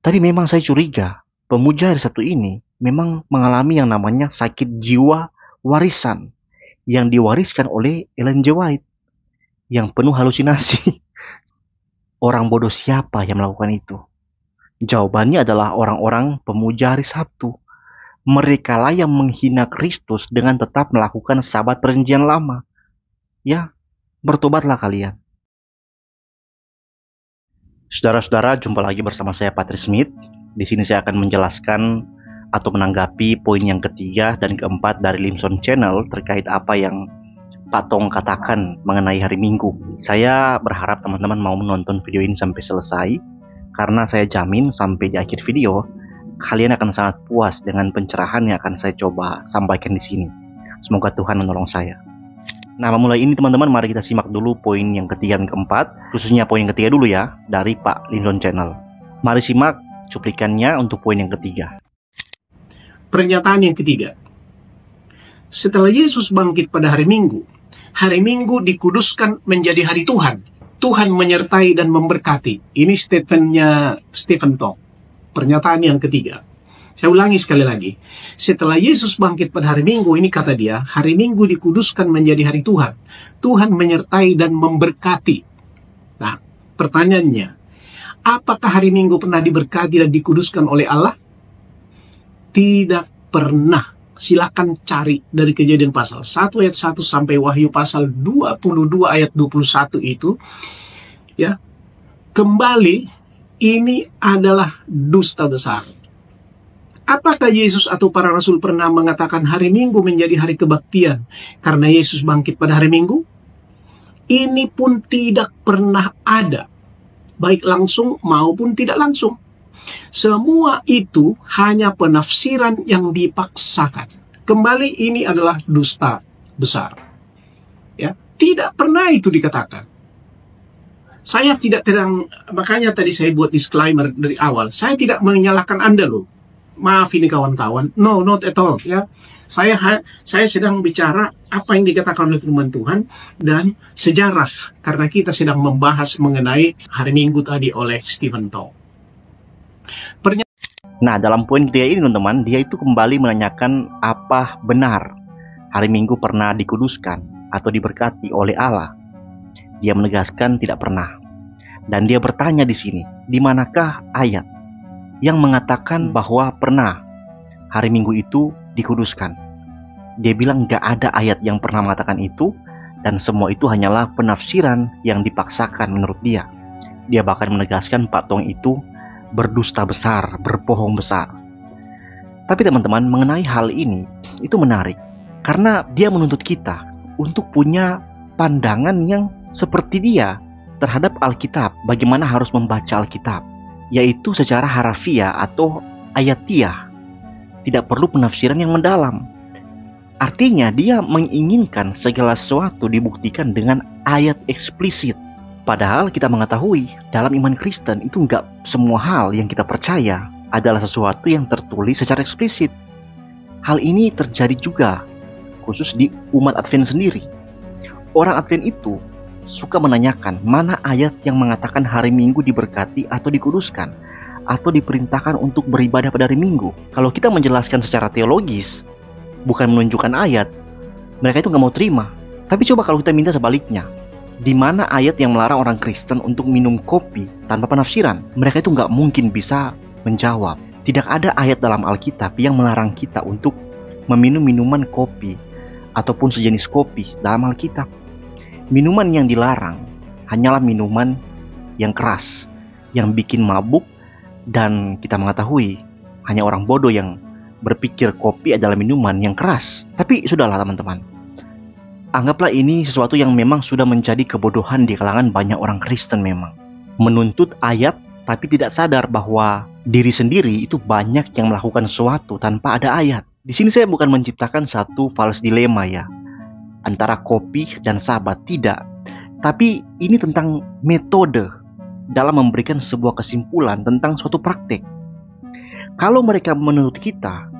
Tapi memang saya curiga, pemuja hari Sabtu ini memang mengalami yang namanya sakit jiwa warisan yang diwariskan oleh Ellen G. White yang penuh halusinasi. Orang bodoh siapa yang melakukan itu? Jawabannya adalah orang-orang pemuja hari Sabtu. Mereka lah yang menghina Kristus dengan tetap melakukan Sabat Perjanjian Lama. Ya, bertobatlah kalian. Saudara-saudara, jumpa lagi bersama saya Patrick Smith. Di sini saya akan menjelaskan atau menanggapi poin yang ketiga dan keempat dari Limson Channel terkait apa yang Pak Tong katakan mengenai hari Minggu. Saya berharap teman-teman mau menonton video ini sampai selesai, karena saya jamin sampai di akhir video kalian akan sangat puas dengan pencerahan yang akan saya coba sampaikan di sini. Semoga Tuhan menolong saya. Nah, memulai ini teman-teman, mari kita simak dulu poin yang ketiga dan keempat, khususnya poin yang ketiga dulu ya, dari Pak Limson Channel. Mari simak cuplikannya untuk poin yang ketiga. Pernyataan yang ketiga. Setelah Yesus bangkit pada hari Minggu dikuduskan menjadi hari Tuhan. Tuhan menyertai dan memberkati. Ini statementnya Stephen Tong. Pernyataan yang ketiga. Saya ulangi sekali lagi. Setelah Yesus bangkit pada hari Minggu, ini kata dia, hari Minggu dikuduskan menjadi hari Tuhan. Tuhan menyertai dan memberkati. Nah, pertanyaannya, apakah hari Minggu pernah diberkati dan dikuduskan oleh Allah? Tidak pernah. Silakan cari dari Kejadian pasal 1 ayat 1 sampai Wahyu pasal 22 ayat 21 itu. Ya. Kembali, ini adalah dusta besar. Apakah Yesus atau para rasul pernah mengatakan hari Minggu menjadi hari kebaktian karena Yesus bangkit pada hari Minggu? Ini pun tidak pernah ada, baik langsung maupun tidak langsung. Semua itu hanya penafsiran yang dipaksakan. Kembali, ini adalah dusta besar. Ya, tidak pernah itu dikatakan. Saya tidak terang, makanya tadi saya buat disclaimer dari awal. Saya tidak menyalahkan Anda loh. Maaf ini kawan-kawan. No, not at all. Ya, saya sedang bicara apa yang dikatakan oleh firman Tuhan dan sejarah, karena kita sedang membahas mengenai hari Minggu tadi oleh Stephen Tong. Nah, dalam poin ketiga ini teman-teman, dia itu kembali menanyakan apa benar hari Minggu pernah dikuduskan atau diberkati oleh Allah. Dia menegaskan tidak pernah. Dan dia bertanya di sini, di manakah ayat yang mengatakan bahwa pernah hari Minggu itu dikuduskan? Dia bilang nggak ada ayat yang pernah mengatakan itu, dan semua itu hanyalah penafsiran yang dipaksakan menurut dia. Dia bahkan menegaskan Pak Tong itu berdusta besar, berbohong besar. Tapi teman-teman, mengenai hal ini, itu menarik. Karena dia menuntut kita untuk punya pandangan yang seperti dia terhadap Alkitab. Bagaimana harus membaca Alkitab. Yaitu secara harafiah atau ayatiah. Tidak perlu penafsiran yang mendalam. Artinya dia menginginkan segala sesuatu dibuktikan dengan ayat eksplisit. Padahal kita mengetahui dalam iman Kristen itu nggak semua hal yang kita percaya adalah sesuatu yang tertulis secara eksplisit. Hal ini terjadi juga khusus di umat Advent sendiri. Orang Advent itu suka menanyakan mana ayat yang mengatakan hari Minggu diberkati atau dikuduskan atau diperintahkan untuk beribadah pada hari Minggu. Kalau kita menjelaskan secara teologis, bukan menunjukkan ayat, mereka itu nggak mau terima. Tapi coba kalau kita minta sebaliknya, di mana ayat yang melarang orang Kristen untuk minum kopi tanpa penafsiran? Mereka itu nggak mungkin bisa menjawab. Tidak ada ayat dalam Alkitab yang melarang kita untuk meminum minuman kopi ataupun sejenis kopi dalam Alkitab. Minuman yang dilarang hanyalah minuman yang keras, yang bikin mabuk, dan kita mengetahui hanya orang bodoh yang berpikir kopi adalah minuman yang keras. Tapi sudahlah teman-teman. Anggaplah ini sesuatu yang memang sudah menjadi kebodohan di kalangan banyak orang Kristen memang. Menuntut ayat tapi tidak sadar bahwa diri sendiri itu banyak yang melakukan sesuatu tanpa ada ayat. Di sini saya bukan menciptakan satu false dilema ya, antara kopi dan sabat, tidak. Tapi ini tentang metode dalam memberikan sebuah kesimpulan tentang suatu praktek. Kalau mereka menuntut kita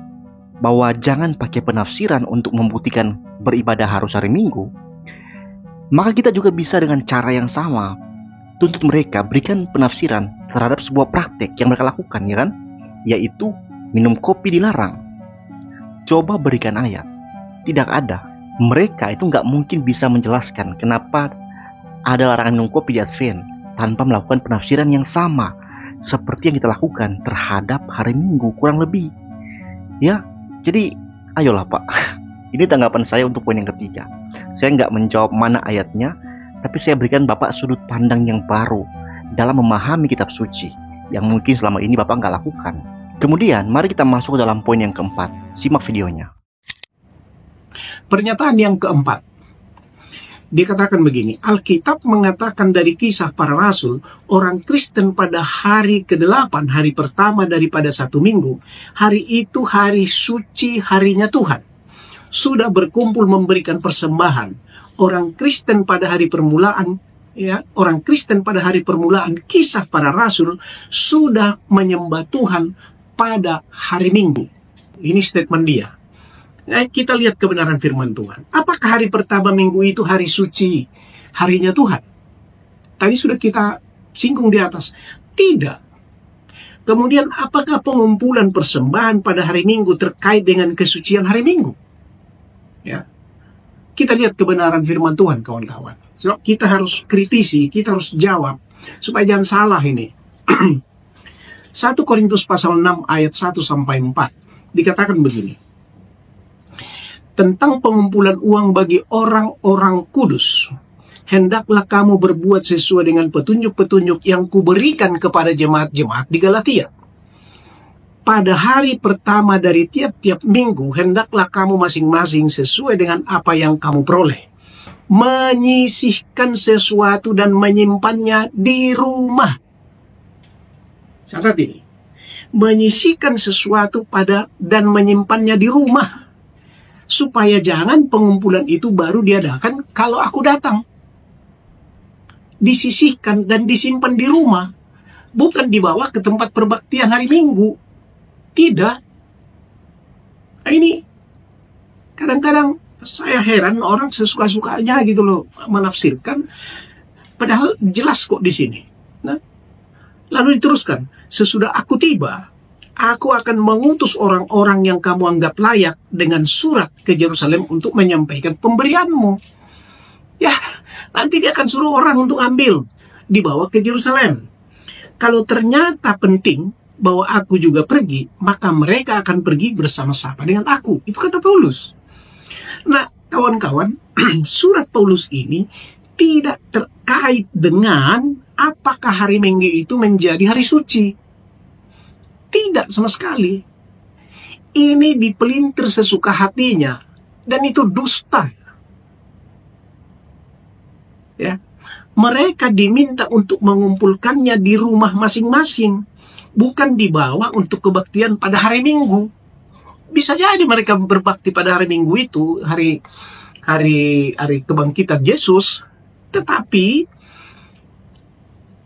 bahwa jangan pakai penafsiran untuk membuktikan beribadah harus hari Minggu, maka kita juga bisa dengan cara yang sama tuntut mereka berikan penafsiran terhadap sebuah praktek yang mereka lakukan, ya kan? Yaitu minum kopi dilarang. Coba berikan ayat. Tidak ada. Mereka itu nggak mungkin bisa menjelaskan kenapa ada larangan minum kopi di Advent tanpa melakukan penafsiran yang sama seperti yang kita lakukan terhadap hari Minggu, kurang lebih. Ya, jadi ayolah Pak. Ini tanggapan saya untuk poin yang ketiga. Saya nggak menjawab mana ayatnya, tapi saya berikan Bapak sudut pandang yang baru dalam memahami kitab suci yang mungkin selama ini Bapak nggak lakukan. Kemudian mari kita masuk ke dalam poin yang keempat. Simak videonya. Pernyataan yang keempat, dikatakan begini, Alkitab mengatakan dari Kisah Para Rasul, orang Kristen pada hari ke-8, hari pertama daripada satu minggu, hari itu hari suci, harinya Tuhan, sudah berkumpul memberikan persembahan. Orang Kristen pada hari permulaan, orang Kristen pada hari permulaan Kisah Para Rasul sudah menyembah Tuhan pada hari Minggu. Ini statement dia. Nah, kita lihat kebenaran firman Tuhan. Apakah hari pertama minggu itu hari suci, harinya Tuhan? Tadi sudah kita singgung di atas. Tidak. Kemudian apakah pengumpulan persembahan pada hari Minggu terkait dengan kesucian hari Minggu? Ya. Kita lihat kebenaran firman Tuhan, kawan-kawan. So, kita harus kritisi, kita harus jawab supaya jangan salah ini. 1 Korintus pasal 6 ayat 1 sampai 4 dikatakan begini. Tentang pengumpulan uang bagi orang-orang kudus, hendaklah kamu berbuat sesuai dengan petunjuk-petunjuk yang kuberikan kepada jemaat-jemaat di Galatia. Pada hari pertama dari tiap-tiap minggu, hendaklah kamu masing-masing sesuai dengan apa yang kamu peroleh, menyisihkan sesuatu dan menyimpannya di rumah. Catat ini, menyisihkan sesuatu dan menyimpannya di rumah, supaya jangan pengumpulan itu baru diadakan kalau aku datang. Disisihkan dan disimpan di rumah, bukan dibawa ke tempat perbaktian hari Minggu. Tidak. Nah, ini kadang-kadang saya heran orang sesuka-sukanya gitu loh menafsirkan, padahal jelas kok di sini. Nah, lalu diteruskan, sesudah aku tiba, aku akan mengutus orang-orang yang kamu anggap layak dengan surat ke Yerusalem untuk menyampaikan pemberianmu. Ya, nanti dia akan suruh orang untuk ambil, dibawa ke Yerusalem. Kalau ternyata penting bahwa aku juga pergi, maka mereka akan pergi bersama-sama dengan aku. Itu kata Paulus. Nah, kawan-kawan, surat Paulus ini tidak terkait dengan apakah hari Minggu itu menjadi hari suci. Tidak sama sekali. Ini dipelintir sesuka hatinya, dan itu dusta. Ya, mereka diminta untuk mengumpulkannya di rumah masing-masing, bukan dibawa untuk kebaktian pada hari Minggu. Bisa jadi mereka berbakti pada hari Minggu itu, hari kebangkitan Yesus, tetapi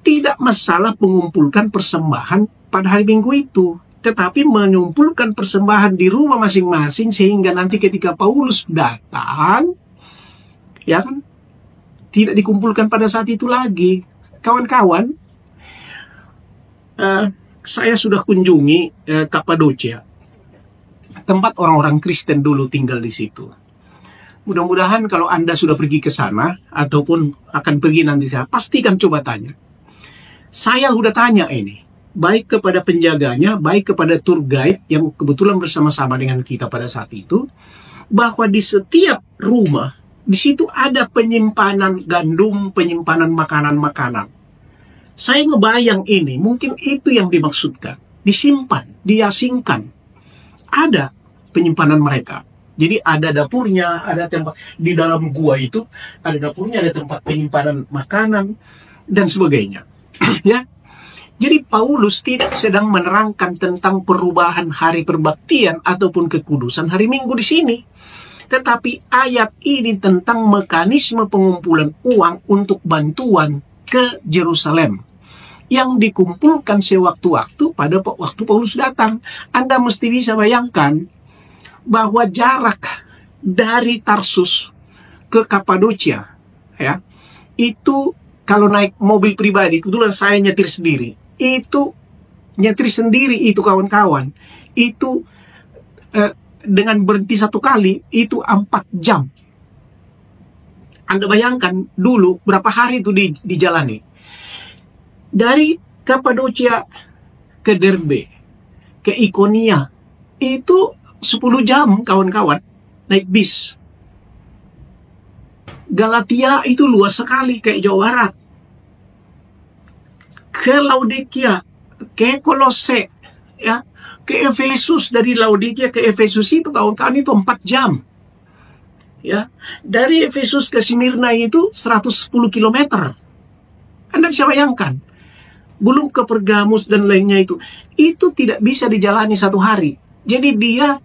tidak masalah mengumpulkan persembahan pada hari Minggu itu, tetapi mengumpulkan persembahan di rumah masing-masing sehingga nanti ketika Paulus datang, ya kan, tidak dikumpulkan pada saat itu lagi. Kawan-kawan, saya sudah kunjungi Kapadocia, tempat orang-orang Kristen dulu tinggal di situ. Mudah-mudahan kalau Anda sudah pergi ke sana ataupun akan pergi nanti, pastikan coba tanya. Saya sudah tanya ini, baik kepada penjaganya, baik kepada tour guide yang kebetulan bersama-sama dengan kita pada saat itu, bahwa di setiap rumah, di situ ada penyimpanan gandum, penyimpanan makanan-makanan. Saya ngebayang ini, mungkin itu yang dimaksudkan. Disimpan, diasingkan. Ada penyimpanan mereka. Jadi ada dapurnya, ada tempat, di dalam gua itu, ada dapurnya, ada tempat penyimpanan makanan, dan sebagainya. Ya, jadi Paulus tidak sedang menerangkan tentang perubahan hari perbaktian ataupun kekudusan hari Minggu di sini, tetapi ayat ini tentang mekanisme pengumpulan uang untuk bantuan ke Yerusalem yang dikumpulkan sewaktu-waktu pada waktu Paulus datang. Anda mesti bisa bayangkan bahwa jarak dari Tarsus ke Kapadocia, ya, itu kalau naik mobil pribadi, kebetulan saya nyetir sendiri, Itu nyetri sendiri itu kawan-kawan. Itu dengan berhenti satu kali itu 4 jam. Anda bayangkan dulu berapa hari itu dijalani. Dari Kapadocia ke Derbe, ke Ikonia, itu 10 jam kawan-kawan naik bis. Galatia itu luas sekali kayak Jawa Barat. Ke Laodikia, ke Kolose, ya, ke Efesus, dari Laodikia ke Efesus itu kawan-kawan itu 4 jam. Ya, dari Efesus ke Smyrna itu 110 km. Anda bisa bayangkan. Belum ke Pergamus dan lainnya itu tidak bisa dijalani satu hari. Jadi dia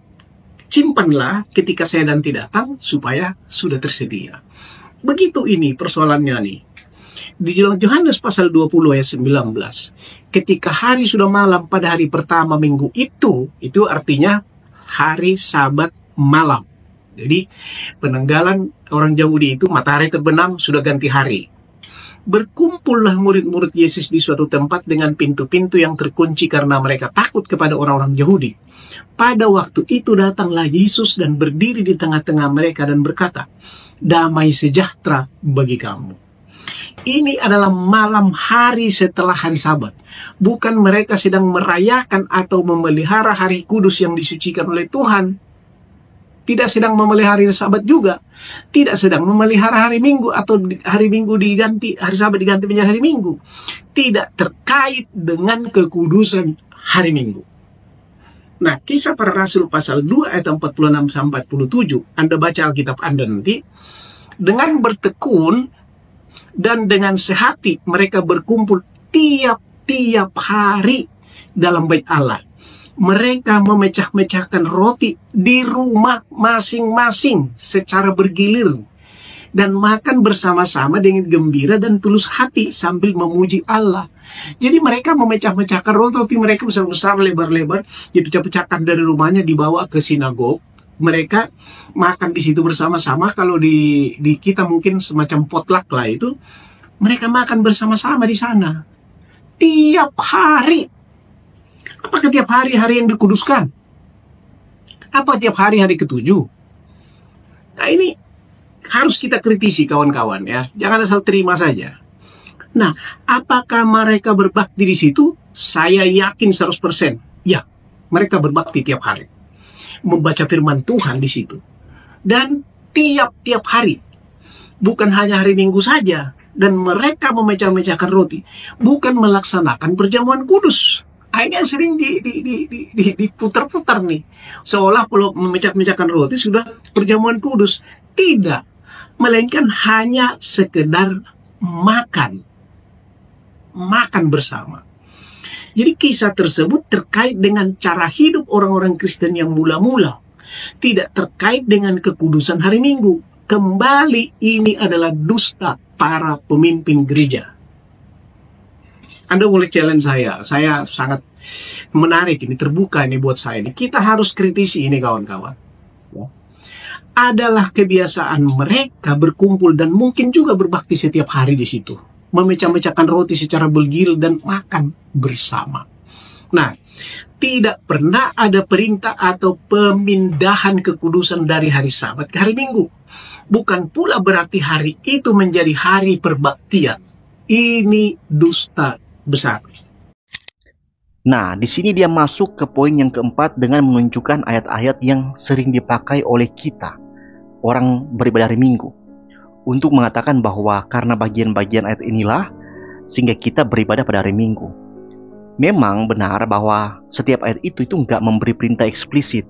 simpanlah ketika saya nanti datang supaya sudah tersedia. Begitu ini persoalannya nih. Di Yohanes pasal 20 ayat 19. Ketika hari sudah malam pada hari pertama minggu itu artinya hari Sabat malam. Jadi penanggalan orang Yahudi itu matahari terbenam sudah ganti hari. Berkumpullah murid-murid Yesus di suatu tempat dengan pintu-pintu yang terkunci karena mereka takut kepada orang-orang Yahudi. Pada waktu itu datanglah Yesus dan berdiri di tengah-tengah mereka dan berkata, "Damai sejahtera bagi kamu." Ini adalah malam hari setelah hari Sabat. Bukan mereka sedang merayakan atau memelihara hari kudus yang disucikan oleh Tuhan. Tidak sedang memelihara hari Sabat juga. Tidak sedang memelihara hari Minggu atau hari Minggu diganti, hari Sabat diganti menjadi hari Minggu. Tidak terkait dengan kekudusan hari Minggu. Nah, Kisah Para Rasul pasal 2 ayat 46-47, Anda baca Alkitab Anda nanti, dengan bertekun dan dengan sehati mereka berkumpul tiap-tiap hari dalam bait Allah. Mereka memecah-mecahkan roti di rumah masing-masing secara bergilir dan makan bersama-sama dengan gembira dan tulus hati sambil memuji Allah. Jadi mereka memecah-mecahkan roti mereka besar-besar, lebar-lebar, dipecah-pecahkan dari rumahnya dibawa ke sinagog. Mereka makan di situ bersama-sama. Kalau di kita mungkin semacam potluck lah itu. Mereka makan bersama-sama di sana tiap hari. Apakah tiap hari yang dikuduskan? Apa tiap hari ke-7? Nah, ini harus kita kritisi kawan-kawan ya. Jangan asal terima saja. Nah, apakah mereka berbakti di situ? Saya yakin 100%. Ya, mereka berbakti tiap hari. Membaca firman Tuhan di situ. Dan tiap-tiap hari. Bukan hanya hari Minggu saja. Dan mereka memecah-mecahkan roti. Bukan melaksanakan perjamuan kudus. Ini yang sering diputar-putar nih. Seolah kalau memecah-mecahkan roti sudah perjamuan kudus. Tidak. Melainkan hanya sekedar makan. Makan bersama. Jadi kisah tersebut terkait dengan cara hidup orang-orang Kristen yang mula-mula. Tidak terkait dengan kekudusan hari Minggu. Kembali ini adalah dusta para pemimpin gereja. Anda boleh challenge saya. Saya sangat menarik ini, terbuka ini buat saya. Kita harus kritisi ini kawan-kawan. Adalah kebiasaan mereka berkumpul dan mungkin juga berbakti setiap hari di situ. Memecah-mecahkan roti secara bergilir dan makan bersama. Nah, tidak pernah ada perintah atau pemindahan kekudusan dari hari Sabat ke hari Minggu. Bukan pula berarti hari itu menjadi hari perbaktian. Ini dusta besar. Nah, di sini dia masuk ke poin yang keempat dengan menunjukkan ayat-ayat yang sering dipakai oleh kita, orang beribadah hari Minggu, untuk mengatakan bahwa karena bagian-bagian ayat inilah sehingga kita beribadah pada hari Minggu. Memang benar bahwa setiap ayat itu nggak memberi perintah eksplisit.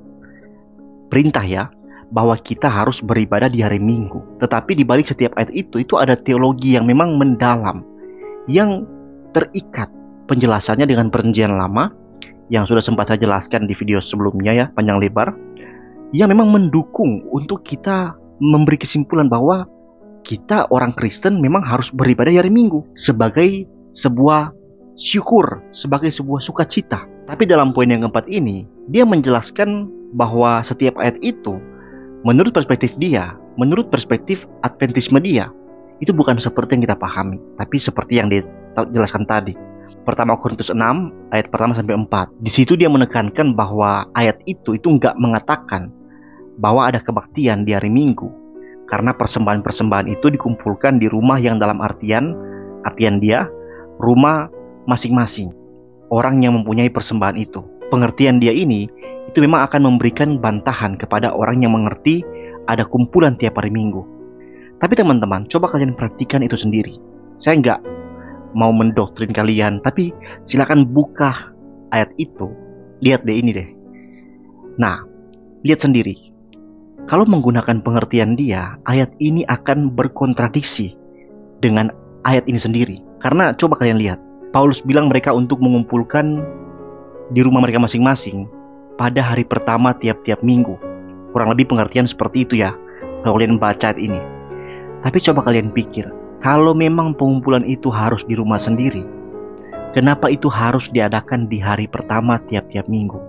Perintah ya, bahwa kita harus beribadah di hari Minggu. Tetapi di balik setiap ayat itu ada teologi yang memang mendalam, yang terikat penjelasannya dengan Perjanjian Lama, yang sudah sempat saya jelaskan di video sebelumnya ya, panjang lebar, yang memang mendukung untuk kita memberi kesimpulan bahwa kita orang Kristen memang harus beribadah di hari Minggu sebagai sebuah syukur, sebagai sebuah sukacita. Tapi dalam poin yang keempat ini, dia menjelaskan bahwa setiap ayat itu menurut perspektif dia, menurut perspektif Adventisme dia, itu bukan seperti yang kita pahami, tapi seperti yang dijelaskan tadi, Pertama Korintus 6 ayat pertama sampai 4. Di situ dia menekankan bahwa ayat itu nggak mengatakan bahwa ada kebaktian di hari Minggu, karena persembahan-persembahan itu dikumpulkan di rumah yang dalam artian dia rumah masing-masing orang yang mempunyai persembahan itu. Pengertian dia ini itu memang akan memberikan bantahan kepada orang yang mengerti ada kumpulan tiap hari Minggu. Tapi teman-teman, coba kalian perhatikan itu sendiri. Saya nggak mau mendoktrin kalian, tapi silakan buka ayat itu, lihat deh ini deh. Nah, lihat sendiri. Kalau menggunakan pengertian dia, ayat ini akan berkontradiksi dengan ayat ini sendiri. Karena coba kalian lihat, Paulus bilang mereka untuk mengumpulkan di rumah mereka masing-masing pada hari pertama tiap-tiap minggu. Kurang lebih pengertian seperti itu ya, kalau kalian baca ayat ini. Tapi coba kalian pikir, kalau memang pengumpulan itu harus di rumah sendiri, kenapa itu harus diadakan di hari pertama tiap-tiap minggu?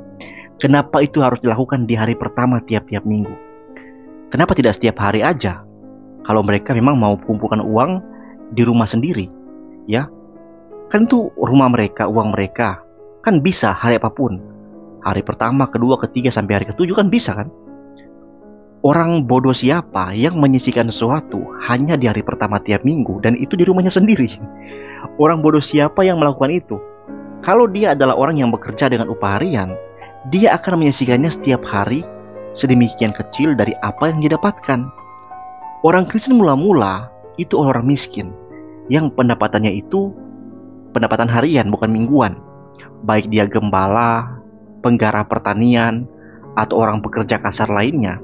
Kenapa itu harus dilakukan di hari pertama tiap-tiap minggu? Kenapa tidak setiap hari aja? Kalau mereka memang mau kumpulkan uang di rumah sendiri, ya, kan itu rumah mereka, uang mereka, kan bisa hari apapun. Hari pertama, kedua, ketiga, sampai hari ketujuh kan bisa kan? Orang bodoh siapa yang menyisihkan sesuatu hanya di hari pertama tiap minggu dan itu di rumahnya sendiri? Orang bodoh siapa yang melakukan itu? Kalau dia adalah orang yang bekerja dengan upah harian, dia akan menyisihkannya setiap hari sedemikian kecil dari apa yang didapatkan. Orang Kristen mula-mula itu orang miskin yang pendapatannya itu pendapatan harian bukan mingguan. Baik dia gembala, penggarap pertanian, atau orang pekerja kasar lainnya,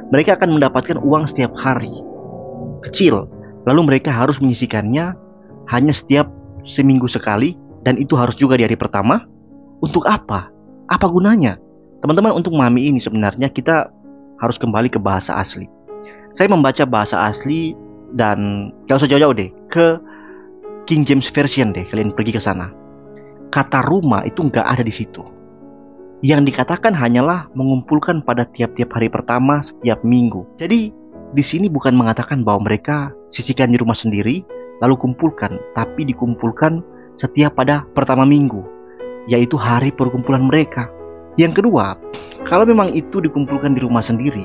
mereka akan mendapatkan uang setiap hari kecil, lalu mereka harus menyisihkannya hanya setiap seminggu sekali, dan itu harus juga di hari pertama. Untuk apa? Apa gunanya? Teman-teman, untuk memahami ini sebenarnya kita harus kembali ke bahasa asli. Saya membaca bahasa asli dan gak usah jauh-jauh deh, ke King James Version deh, kalian pergi ke sana. Kata rumah itu nggak ada di situ. Yang dikatakan hanyalah mengumpulkan pada tiap-tiap hari pertama setiap minggu. Jadi di sini bukan mengatakan bahwa mereka sisihkan di rumah sendiri lalu kumpulkan, tapi dikumpulkan setiap pada pertama minggu, yaitu hari perkumpulan mereka. Yang kedua, kalau memang itu dikumpulkan di rumah sendiri,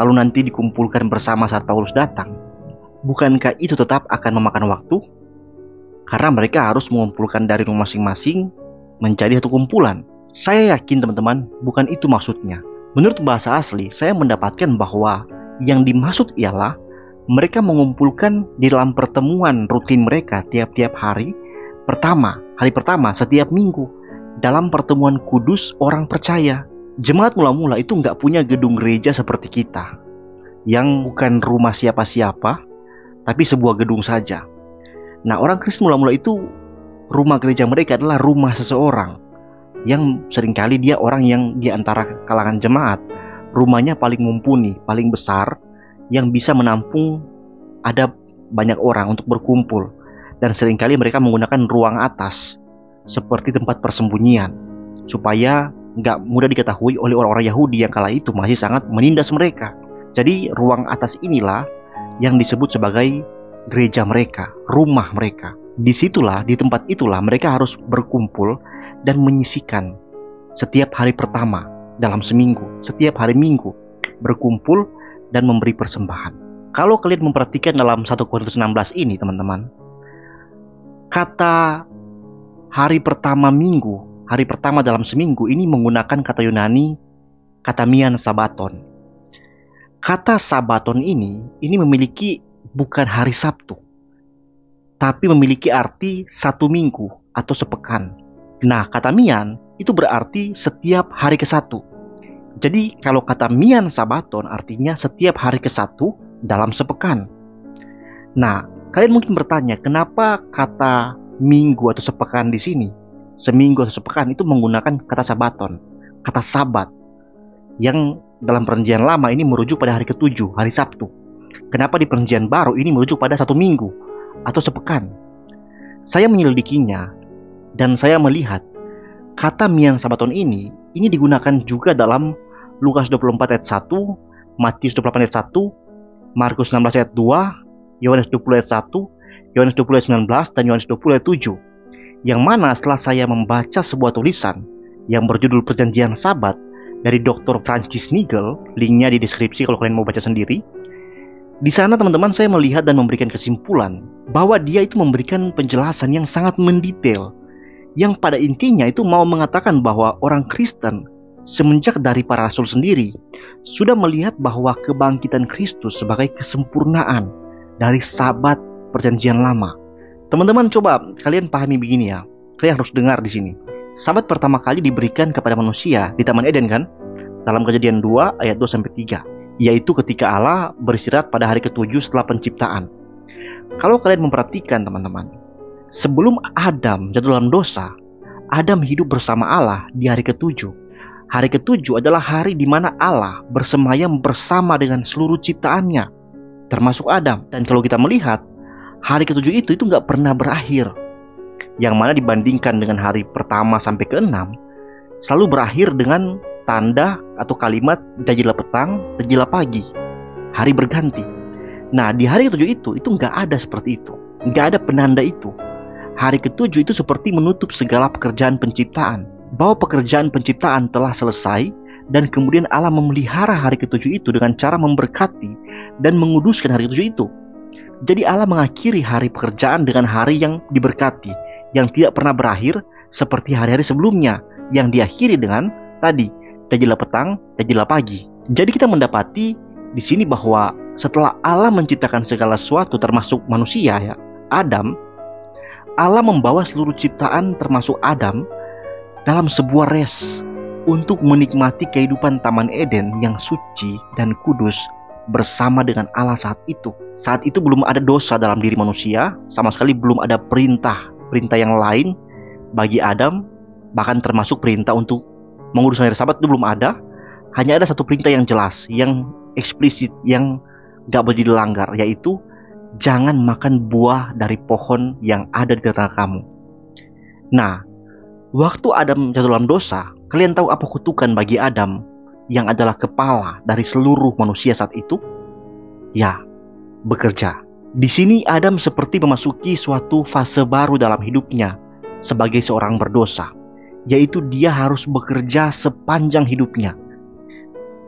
lalu nanti dikumpulkan bersama saat Paulus datang, bukankah itu tetap akan memakan waktu? Karena mereka harus mengumpulkan dari rumah masing-masing menjadi satu kumpulan. Saya yakin teman-teman, bukan itu maksudnya. Menurut bahasa asli, saya mendapatkan bahwa yang dimaksud ialah mereka mengumpulkan di dalam pertemuan rutin mereka tiap-tiap hari pertama setiap minggu, dalam pertemuan kudus orang percaya. Jemaat mula-mula itu nggak punya gedung gereja seperti kita, yang bukan rumah siapa-siapa, tapi sebuah gedung saja. Nah, orang Kristen mula-mula itu rumah gereja mereka adalah rumah seseorang, yang seringkali dia orang yang di antara kalangan jemaat, rumahnya paling mumpuni, paling besar, yang bisa menampung ada banyak orang untuk berkumpul. Dan seringkali mereka menggunakan ruang atas seperti tempat persembunyian, supaya nggak mudah diketahui oleh orang-orang Yahudi yang kala itu masih sangat menindas mereka. Jadi ruang atas inilah yang disebut sebagai gereja mereka, rumah mereka. Disitulah, di tempat itulah mereka harus berkumpul dan menyisihkan setiap hari pertama dalam seminggu, setiap hari Minggu berkumpul dan memberi persembahan. Kalau kalian memperhatikan dalam 1 Korintus 16 ini teman-teman, kata hari pertama minggu, hari pertama dalam seminggu ini menggunakan kata Yunani, kata mian sabaton. Kata sabaton ini memiliki bukan hari Sabtu, tapi memiliki arti satu minggu atau sepekan. Nah, kata mian itu berarti setiap hari ke-1. Jadi kalau kata mian sabaton artinya setiap hari ke-1 dalam sepekan. Nah, kalian mungkin bertanya, kenapa kata minggu atau sepekan di sini, seminggu atau sepekan itu menggunakan kata sabaton, kata sabat, yang dalam perjanjian lama ini merujuk pada hari ke-7, hari Sabtu. Kenapa di perjanjian baru ini merujuk pada satu minggu atau sepekan? Saya menyelidikinya dan saya melihat kata mian sabaton ini digunakan juga dalam Lukas 24 ayat 1, Matius 28 ayat 1, Markus 16 ayat 2, Yohanes 20 ayat 1, Yohanes 20 ayat 19, dan Yohanes 20 ayat 7. Yang mana setelah saya membaca sebuah tulisan yang berjudul Perjanjian Sabat dari Dr. Francis Nigel, linknya di deskripsi kalau kalian mau baca sendiri. Di sana teman-teman saya melihat dan memberikan kesimpulan bahwa dia itu memberikan penjelasan yang sangat mendetail, yang pada intinya itu mau mengatakan bahwa orang Kristen semenjak dari para rasul sendiri sudah melihat bahwa kebangkitan Kristus sebagai kesempurnaan dari Sabat Perjanjian Lama. Teman-teman coba kalian pahami begini ya, kalian harus dengar di sini. Sabat pertama kali diberikan kepada manusia di Taman Eden kan? Dalam Kejadian 2 ayat 2-3. Yaitu ketika Allah beristirahat pada hari ke-7 setelah penciptaan. Kalau kalian memperhatikan teman-teman, sebelum Adam jatuh dalam dosa, Adam hidup bersama Allah di hari ke-7. Hari ke-7 adalah hari di mana Allah bersemayam bersama dengan seluruh ciptaannya, termasuk Adam. Dan kalau kita melihat, hari ke-7 itu nggak pernah berakhir. Yang mana dibandingkan dengan hari pertama sampai ke-6, selalu berakhir dengan tanda atau kalimat jajilah petang, jajilah pagi. Hari berganti. Nah, di hari ke-7 itu nggak ada seperti itu. Nggak ada penanda itu. Hari ke-7 itu seperti menutup segala pekerjaan penciptaan. Bahwa pekerjaan penciptaan telah selesai, dan kemudian Allah memelihara hari ke-7 itu dengan cara memberkati dan menguduskan hari ke-7 itu. Jadi Allah mengakhiri hari pekerjaan dengan hari yang diberkati, yang tidak pernah berakhir seperti hari-hari sebelumnya, yang diakhiri dengan tadi, jajilah petang, jajilah pagi. Jadi kita mendapati di sini bahwa setelah Allah menciptakan segala sesuatu termasuk manusia ya, Adam, Allah membawa seluruh ciptaan termasuk Adam dalam sebuah res untuk menikmati kehidupan Taman Eden yang suci dan kudus bersama dengan Allah saat itu. Saat itu belum ada dosa dalam diri manusia, sama sekali belum ada perintah yang lain bagi Adam, bahkan termasuk perintah untuk mengurus hari Sabat itu belum ada. Hanya ada satu perintah yang jelas, yang eksplisit, yang gak boleh dilanggar, yaitu jangan makan buah dari pohon yang ada di tengah kamu. Nah, waktu Adam jatuh dalam dosa, kalian tahu apa kutukan bagi Adam yang adalah kepala dari seluruh manusia saat itu? Ya, bekerja. Di sini Adam seperti memasuki suatu fase baru dalam hidupnya sebagai seorang berdosa, yaitu dia harus bekerja sepanjang hidupnya.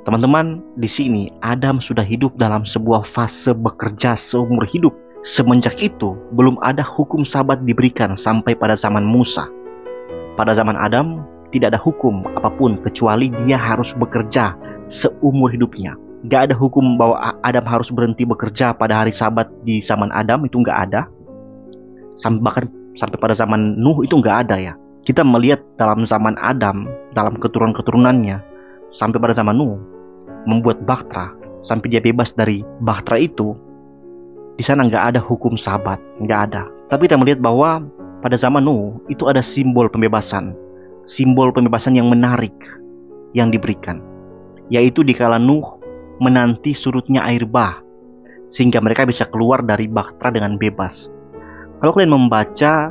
Teman-teman, di sini Adam sudah hidup dalam sebuah fase bekerja seumur hidup. Semenjak itu, belum ada hukum Sabat diberikan sampai pada zaman Musa. Pada zaman Adam, tidak ada hukum apapun kecuali dia harus bekerja seumur hidupnya. Gak ada hukum bahwa Adam harus berhenti bekerja pada hari Sabat di zaman Adam, itu gak ada. Bahkan sampai pada zaman Nuh itu gak ada ya. Kita melihat dalam zaman Adam, dalam keturunan-keturunannya, sampai pada zaman Nuh, membuat bahtera, sampai dia bebas dari bahtera itu, di sana nggak ada hukum Sabat, nggak ada. Tapi kita melihat bahwa pada zaman Nuh, itu ada simbol pembebasan yang menarik yang diberikan, yaitu dikala Nuh menanti surutnya air bah, sehingga mereka bisa keluar dari bahtera dengan bebas. Kalau kalian membaca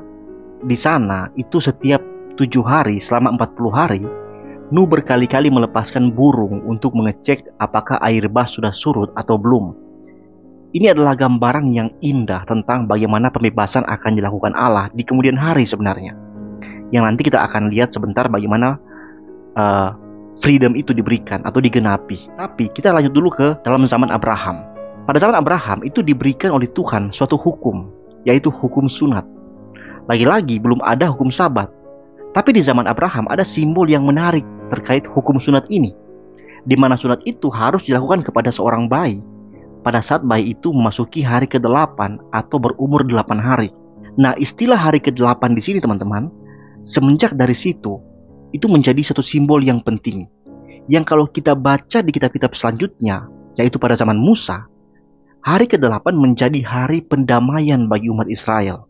di sana, itu setiap 7 hari selama 40 hari Nuh berkali-kali melepaskan burung untuk mengecek apakah air bah sudah surut atau belum. Ini adalah gambaran yang indah tentang bagaimana pembebasan akan dilakukan Allah di kemudian hari sebenarnya, yang nanti kita akan lihat sebentar bagaimana freedom itu diberikan atau digenapi. Tapi kita lanjut dulu ke dalam zaman Abraham. Pada zaman Abraham itu diberikan oleh Tuhan suatu hukum, yaitu hukum sunat. Lagi-lagi belum ada hukum Sabat. Tapi di zaman Abraham ada simbol yang menarik terkait hukum sunat ini, di mana sunat itu harus dilakukan kepada seorang bayi pada saat bayi itu memasuki hari ke-8 atau berumur 8 hari. Nah, istilah hari ke-8 di sini teman-teman, semenjak dari situ itu menjadi satu simbol yang penting, yang kalau kita baca di kitab-kitab selanjutnya, yaitu pada zaman Musa, hari ke-8 menjadi hari pendamaian bagi umat Israel.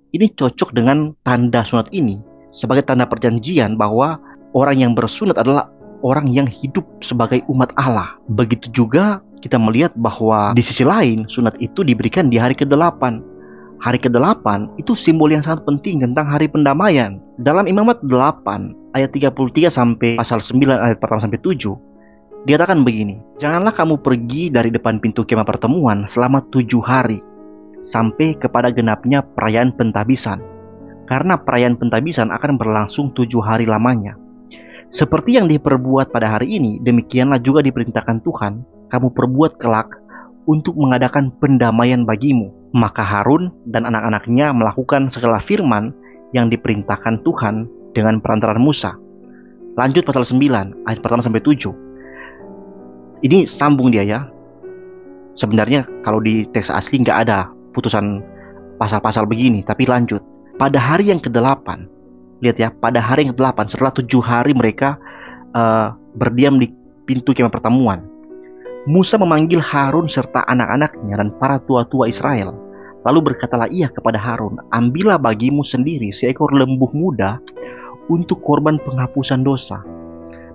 Ini cocok dengan tanda sunat ini sebagai tanda perjanjian bahwa orang yang bersunat adalah orang yang hidup sebagai umat Allah. Begitu juga kita melihat bahwa di sisi lain sunat itu diberikan di hari ke-8. Hari ke-8 itu simbol yang sangat penting tentang hari pendamaian. Dalam Imamat 8 ayat 33 sampai pasal 9 ayat pertama sampai 7 dikatakan begini, janganlah kamu pergi dari depan pintu kemah pertemuan selama 7 hari sampai kepada genapnya perayaan pentabisan. karena perayaan pentabisan akan berlangsung 7 hari lamanya. Seperti yang diperbuat pada hari ini, demikianlah juga diperintahkan Tuhan, kamu perbuat kelak untuk mengadakan pendamaian bagimu. Maka Harun dan anak-anaknya melakukan segala firman yang diperintahkan Tuhan dengan perantaran Musa. Lanjut pasal 9 ayat pertama sampai 7. Ini sambung dia ya. Sebenarnya kalau di teks asli nggak ada putusan pasal-pasal begini, tapi lanjut. Pada hari yang ke-8, lihat ya, pada hari yang ke-8 setelah 7 hari mereka berdiam di pintu kemah pertemuan, Musa memanggil Harun serta anak-anaknya dan para tua-tua Israel. Lalu berkatalah ia kepada Harun, ambillah bagimu sendiri seekor lembu muda untuk korban penghapusan dosa,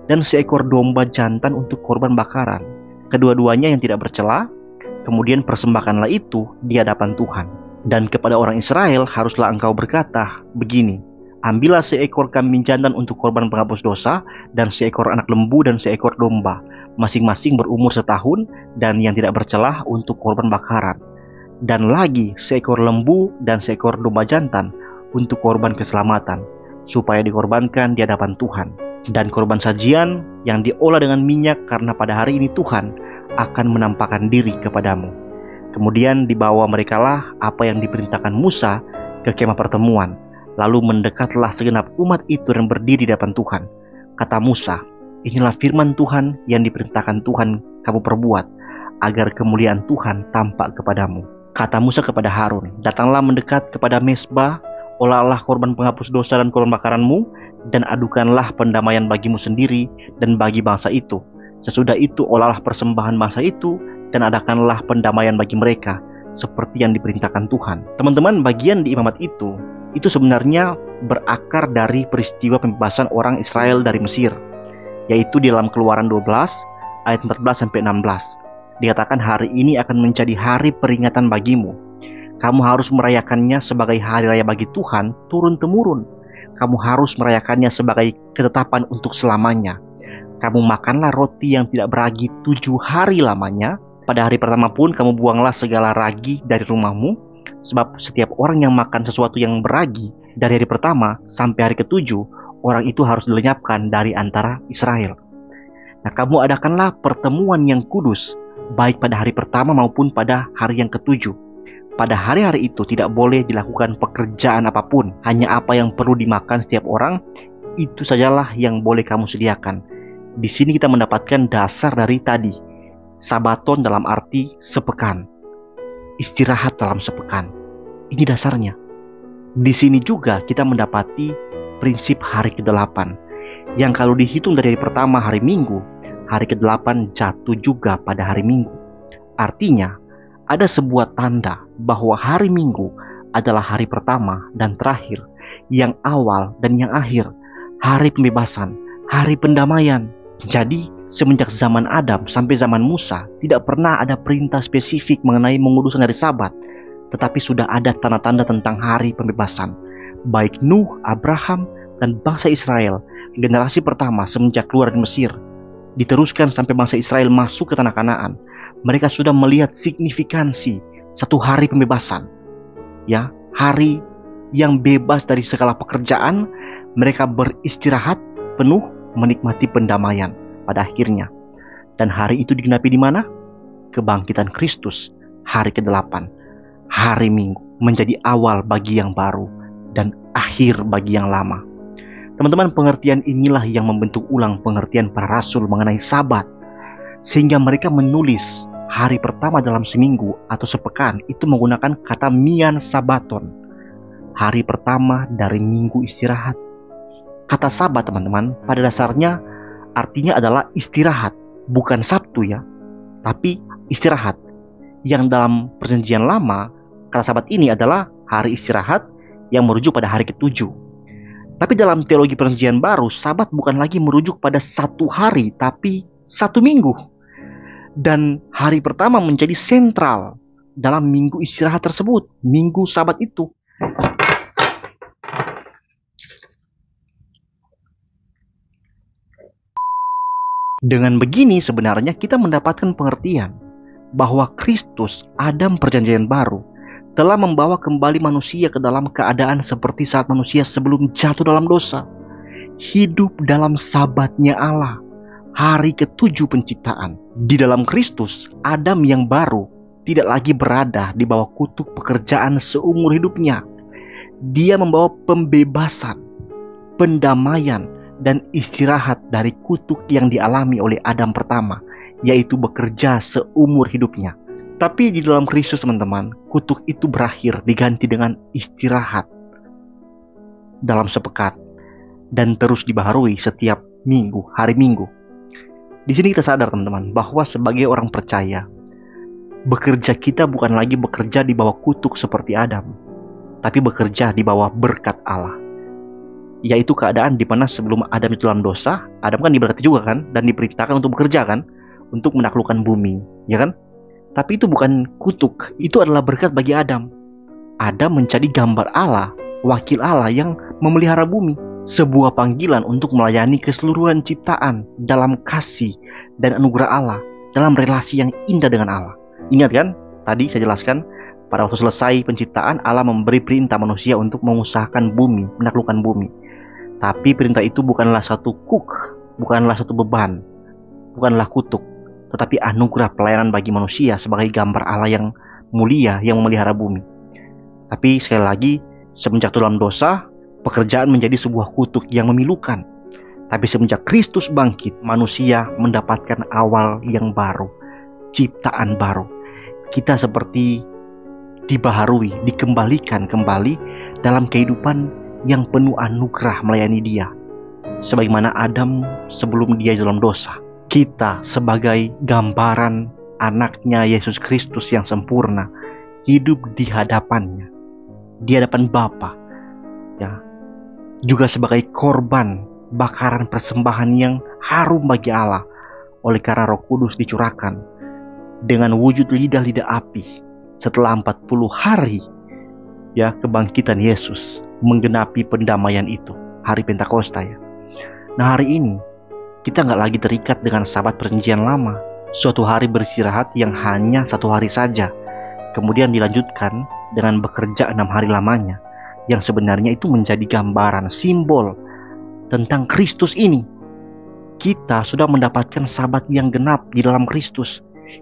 dan seekor domba jantan untuk korban bakaran, kedua-duanya yang tidak bercela. Kemudian persembahkanlah itu di hadapan Tuhan. Dan kepada orang Israel haruslah engkau berkata begini, ambillah seekor kambing jantan untuk korban penghapus dosa, dan seekor anak lembu dan seekor domba, masing-masing berumur setahun, dan yang tidak bercelah untuk korban bakaran. Dan lagi seekor lembu dan seekor domba jantan untuk korban keselamatan, supaya dikorbankan di hadapan Tuhan. Dan korban sajian yang diolah dengan minyak, karena pada hari ini Tuhan akan menampakkan diri kepadamu. Kemudian dibawa merekalah apa yang diperintahkan Musa ke kemah pertemuan. Lalu mendekatlah segenap umat itu dan berdiri di hadapan Tuhan. Kata Musa, inilah firman Tuhan yang diperintahkan Tuhan kamu perbuat, agar kemuliaan Tuhan tampak kepadamu. Kata Musa kepada Harun, datanglah mendekat kepada mezbah, olahlah korban penghapus dosa dan korban bakaranmu, dan adukanlah pendamaian bagimu sendiri dan bagi bangsa itu. Sesudah itu olahlah persembahan bangsa itu, dan adakanlah pendamaian bagi mereka, seperti yang diperintahkan Tuhan. Teman-teman, bagian di imamat itu sebenarnya berakar dari peristiwa pembebasan orang Israel dari Mesir, yaitu di dalam Keluaran 12 ayat 14-16. Dikatakan hari ini akan menjadi hari peringatan bagimu. Kamu harus merayakannya sebagai hari raya bagi Tuhan turun-temurun. Kamu harus merayakannya sebagai ketetapan untuk selamanya. Kamu makanlah roti yang tidak beragi 7 hari lamanya. Pada hari pertama pun kamu buanglah segala ragi dari rumahmu, sebab setiap orang yang makan sesuatu yang beragi dari hari pertama sampai hari ke-7, orang itu harus dilenyapkan dari antara Israel. Nah, kamu adakanlah pertemuan yang kudus, baik pada hari pertama maupun pada hari yang ke-7. Pada hari-hari itu tidak boleh dilakukan pekerjaan apapun, hanya apa yang perlu dimakan setiap orang, itu sajalah yang boleh kamu sediakan. Di sini kita mendapatkan dasar dari tadi, Sabaton dalam arti sepekan, istirahat dalam sepekan. Ini dasarnya. Di sini juga kita mendapati prinsip hari ke-8, yang kalau dihitung dari hari pertama hari Minggu, hari ke-8 jatuh juga pada hari Minggu. Artinya, ada sebuah tanda bahwa hari Minggu adalah hari pertama dan terakhir, yang awal dan yang akhir, hari pembebasan, hari pendamaian. Jadi, semenjak zaman Adam sampai zaman Musa, tidak pernah ada perintah spesifik mengenai menguduskan hari Sabat, tetapi sudah ada tanda-tanda tentang hari pembebasan. Baik Nuh, Abraham, dan bangsa Israel, generasi pertama semenjak keluar dari Mesir, diteruskan sampai bangsa Israel masuk ke tanah Kanaan. Mereka sudah melihat signifikansi satu hari pembebasan, ya, hari yang bebas dari segala pekerjaan. Mereka beristirahat penuh, menikmati pendamaian pada akhirnya. Dan hari itu digenapi di mana? Kebangkitan Kristus, hari ke-8, hari Minggu, menjadi awal bagi yang baru dan akhir bagi yang lama. Teman-teman, pengertian inilah yang membentuk ulang pengertian para rasul mengenai Sabat, sehingga mereka menulis hari pertama dalam seminggu atau sepekan itu menggunakan kata mian sabaton, hari pertama dari minggu istirahat. Kata Sabat, teman-teman, pada dasarnya artinya adalah istirahat, bukan Sabtu ya, tapi istirahat. Yang dalam perjanjian lama, kata Sabat ini adalah hari istirahat yang merujuk pada hari ke-7. Tapi dalam teologi perjanjian baru, Sabat bukan lagi merujuk pada satu hari, tapi satu minggu. Dan hari pertama menjadi sentral dalam minggu istirahat tersebut, minggu Sabat itu. Dengan begini sebenarnya kita mendapatkan pengertian bahwa Kristus, Adam perjanjian baru, telah membawa kembali manusia ke dalam keadaan seperti saat manusia sebelum jatuh dalam dosa. Hidup dalam sabatnya Allah, hari ke-7 penciptaan. Di dalam Kristus, Adam yang baru tidak lagi berada di bawah kutuk pekerjaan seumur hidupnya. Dia membawa pembebasan, pendamaian, dan istirahat dari kutuk yang dialami oleh Adam pertama, yaitu bekerja seumur hidupnya. Tapi di dalam Kristus, teman-teman, kutuk itu berakhir diganti dengan istirahat dalam sepekan dan terus dibaharui setiap minggu, hari Minggu. Di sini kita sadar, teman-teman, bahwa sebagai orang percaya, bekerja kita bukan lagi bekerja di bawah kutuk seperti Adam, tapi bekerja di bawah berkat Allah. Yaitu keadaan di mana sebelum Adam itu dalam dosa, Adam kan diberkati juga kan, dan diperintahkan untuk bekerja kan, untuk menaklukkan bumi, ya kan? Tapi itu bukan kutuk, itu adalah berkat bagi Adam. Adam menjadi gambar Allah, wakil Allah yang memelihara bumi. Sebuah panggilan untuk melayani keseluruhan ciptaan dalam kasih dan anugerah Allah, dalam relasi yang indah dengan Allah. Ingat kan, tadi saya jelaskan, pada waktu selesai penciptaan, Allah memberi perintah manusia untuk mengusahakan bumi, menaklukkan bumi. Tapi perintah itu bukanlah satu bukanlah satu beban, bukanlah kutuk, tetapi anugerah pelayanan bagi manusia sebagai gambar Allah yang mulia yang memelihara bumi. Tapi sekali lagi, semenjak dalam dosa, pekerjaan menjadi sebuah kutuk yang memilukan. Tapi semenjak Kristus bangkit, manusia mendapatkan awal yang baru, ciptaan baru. Kita seperti dibaharui, dikembalikan kembali dalam kehidupan yang penuh anugerah melayani Dia. Sebagaimana Adam sebelum dia dalam dosa, kita sebagai gambaran anaknya Yesus Kristus yang sempurna, hidup di hadapannya, di hadapan Bapa, ya, juga sebagai korban bakaran persembahan yang harum bagi Allah, oleh karena Roh Kudus dicurahkan dengan wujud lidah-lidah api setelah 40 hari, ya, kebangkitan Yesus menggenapi pendamaian itu, hari Pentakosta, ya. Nah, hari ini kita nggak lagi terikat dengan sabat perjanjian lama, suatu hari beristirahat yang hanya 1 hari saja, kemudian dilanjutkan dengan bekerja 6 hari lamanya, yang sebenarnya itu menjadi gambaran, simbol tentang Kristus ini. Kita sudah mendapatkan sabat yang genap di dalam Kristus.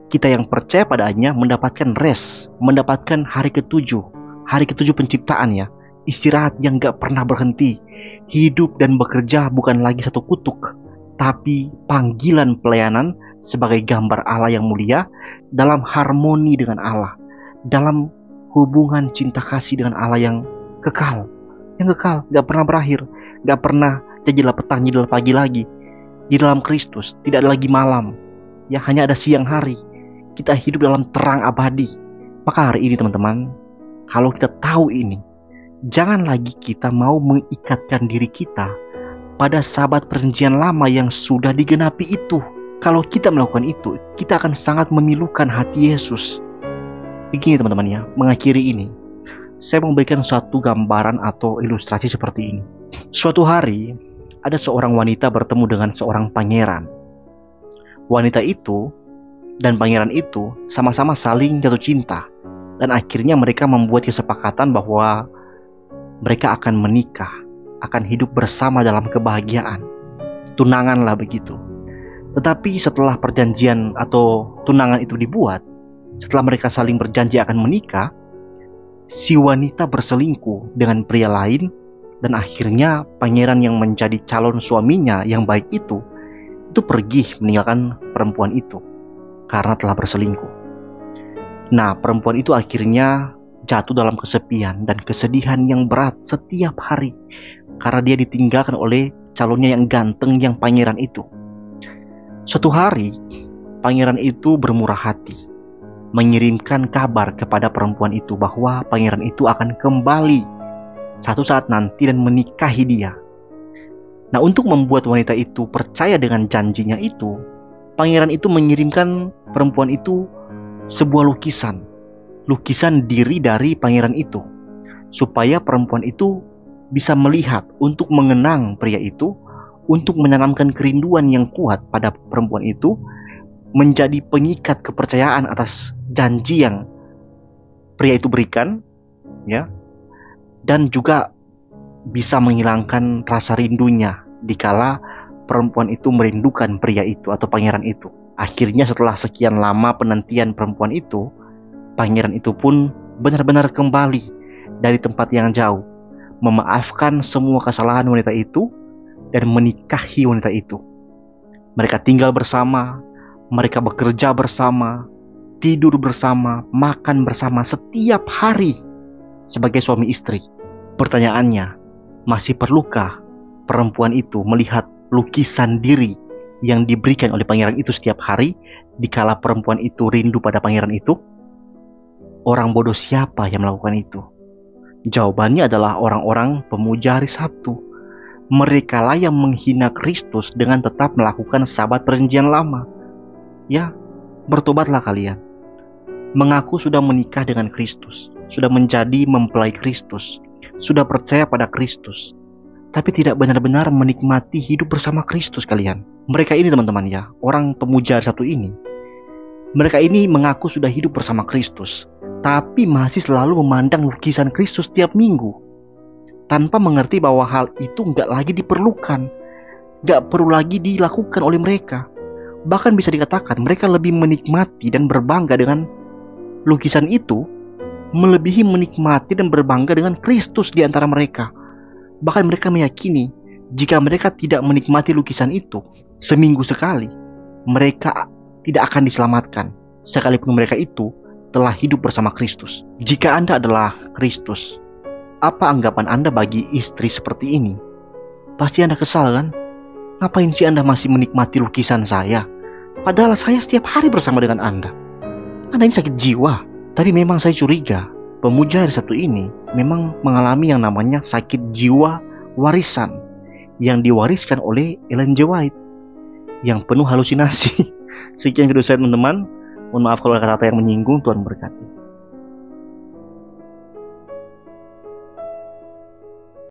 Kita yang percaya padanya mendapatkan rest, mendapatkan hari ke-7 penciptaan, ya, istirahat yang gak pernah berhenti. Hidup dan bekerja bukan lagi satu kutuk, tapi panggilan pelayanan sebagai gambar Allah yang mulia dalam harmoni dengan Allah, dalam hubungan cinta kasih dengan Allah yang kekal, gak pernah berakhir, gak pernah jadilah petang, jadilah pagi lagi. Di dalam Kristus tidak ada lagi malam, ya, hanya ada siang hari. Kita hidup dalam terang abadi. Maka hari ini, teman-teman, kalau kita tahu ini, jangan lagi kita mau mengikatkan diri kita pada sabat perjanjian lama yang sudah digenapi itu. Kalau kita melakukan itu, kita akan sangat memilukan hati Yesus. Begini, teman-teman, ya, mengakhiri ini, saya memberikan suatu gambaran atau ilustrasi seperti ini. Suatu hari, ada seorang wanita bertemu dengan seorang pangeran. Wanita itu dan pangeran itu sama-sama saling jatuh cinta, dan akhirnya mereka membuat kesepakatan bahwa mereka akan menikah, akan hidup bersama dalam kebahagiaan. Tunangan lah begitu. Tetapi setelah perjanjian atau tunangan itu dibuat, setelah mereka saling berjanji akan menikah, si wanita berselingkuh dengan pria lain, dan akhirnya pangeran yang menjadi calon suaminya yang baik itu pergi meninggalkan perempuan itu karena telah berselingkuh. Nah, perempuan itu akhirnya jatuh dalam kesepian dan kesedihan yang berat setiap hari karena dia ditinggalkan oleh calonnya yang ganteng, yang pangeran itu. Suatu hari, pangeran itu bermurah hati, mengirimkan kabar kepada perempuan itu bahwa pangeran itu akan kembali satu saat nanti dan menikahi dia. Nah, untuk membuat wanita itu percaya dengan janjinya itu, pangeran itu mengirimkan perempuan itu sebuah lukisan diri dari pangeran itu, supaya perempuan itu bisa melihat untuk mengenang pria itu, untuk menanamkan kerinduan yang kuat pada perempuan itu, menjadi pengikat kepercayaan atas janji yang pria itu berikan, ya, dan juga bisa menghilangkan rasa rindunya dikala perempuan itu merindukan pria itu atau pangeran itu. Akhirnya setelah sekian lama penantian perempuan itu, pangeran itu pun benar-benar kembali dari tempat yang jauh, memaafkan semua kesalahan wanita itu dan menikahi wanita itu. Mereka tinggal bersama, mereka bekerja bersama, tidur bersama, makan bersama setiap hari sebagai suami istri. Pertanyaannya, masih perlukah perempuan itu melihat lukisan diri yang diberikan oleh pangeran itu setiap hari dikala perempuan itu rindu pada pangeran itu? Orang bodoh siapa yang melakukan itu? Jawabannya adalah orang-orang pemuja hari Sabtu. Mereka lah yang menghina Kristus dengan tetap melakukan Sabat Perjanjian Lama. Ya, bertobatlah kalian. Mengaku sudah menikah dengan Kristus, sudah menjadi mempelai Kristus, sudah percaya pada Kristus, tapi tidak benar-benar menikmati hidup bersama Kristus kalian. Mereka ini teman-teman ya, orang pemuja hari Sabtu ini, mereka ini mengaku sudah hidup bersama Kristus, tapi masih selalu memandang lukisan Kristus setiap minggu, tanpa mengerti bahwa hal itu nggak lagi diperlukan, nggak perlu lagi dilakukan oleh mereka. Bahkan bisa dikatakan mereka lebih menikmati dan berbangga dengan lukisan itu, melebihi menikmati dan berbangga dengan Kristus di antara mereka. Bahkan mereka meyakini jika mereka tidak menikmati lukisan itu seminggu sekali, mereka tidak akan diselamatkan, sekalipun mereka itu telah hidup bersama Kristus. Jika Anda adalah Kristus, apa anggapan Anda bagi istri seperti ini? Pasti Anda kesal kan? Ngapain sih Anda masih menikmati lukisan saya? Padahal saya setiap hari bersama dengan Anda. Anda ini sakit jiwa. Tapi memang saya curiga, pemuja hari Sabtu ini memang mengalami yang namanya sakit jiwa warisan yang diwariskan oleh Ellen G. White yang penuh halusinasi. Sekian video saya teman-teman. Mohon maaf kalau ada kata-kata yang menyinggung. Tuhan memberkati.